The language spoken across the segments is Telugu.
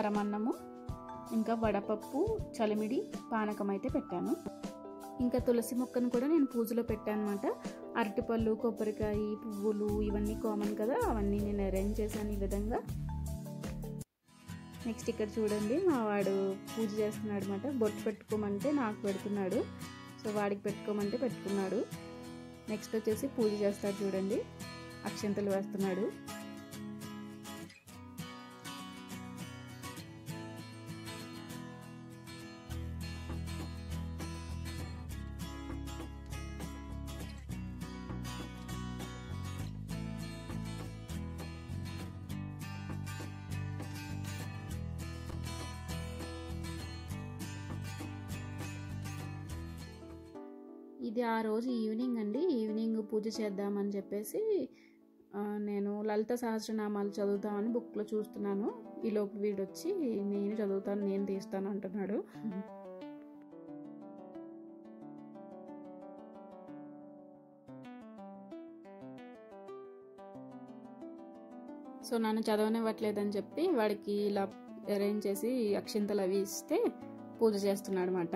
పరమన్నము ఇంకా వడపప్పు చలిమిడి పానకం అయితే పెట్టాను. ఇంకా తులసి మొక్కను కూడా నేను పూజలో పెట్టాను అనమాట. అరటిపళ్ళు, కొబ్బరికాయ, పువ్వులు ఇవన్నీ కామన్ కదా, అవన్నీ నేను అరేంజ్ చేశాను ఈ విధంగా. నెక్స్ట్ ఇక్కడ చూడండి, మా వాడు పూజ చేస్తున్నాడు అనమాట. బొట్టు పెట్టుకోమంటే నాకు పెడుతున్నాడు, సో వాడికి పెట్టుకోమంటే పెట్టుకున్నాడు. నెక్స్ట్ వచ్చేసి పూజ చేస్తాడు చూడండి, అక్షంతలు వేస్తున్నాడు. ఇది ఆ రోజు ఈవినింగ్ అండి. ఈవినింగ్ పూజ చేద్దామని చెప్పేసి నేను లలిత సహస్రనామాలు చదువుతామని బుక్లో చూస్తున్నాను. ఈలోపు వీడు వచ్చి నేను చదువుతాను, నేను తీస్తాను అంటున్నాడు. సో నన్ను చదవనివ్వట్లేదని చెప్పి వాడికి ఇలా అరేంజ్ చేసి అక్షింతలు అవి ఇస్తే పూజ చేస్తున్నాడు అనమాట.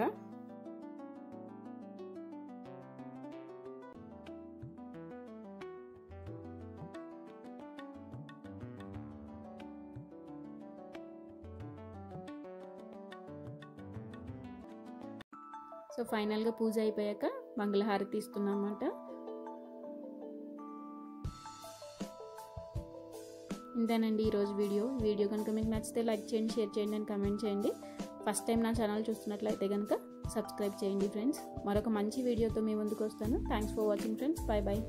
సో ఫైనల్గా పూజ అయిపోయాక మంగళహారతి ఇస్తున్నామన్నమాట. ఇంతేనండి ఈరోజు వీడియో కనుక మీకు నచ్చితే లైక్ చేయండి, షేర్ చేయండి అండ్ కామెంట్ చేయండి. ఫస్ట్ టైం నా ఛానల్ చూస్తున్నట్లయితే కనుక సబ్స్క్రైబ్ చేయండి ఫ్రెండ్స్. మరొక మంచి వీడియోతో మీ ముందుకు వస్తాను. Thanks for watching friends. Bye bye.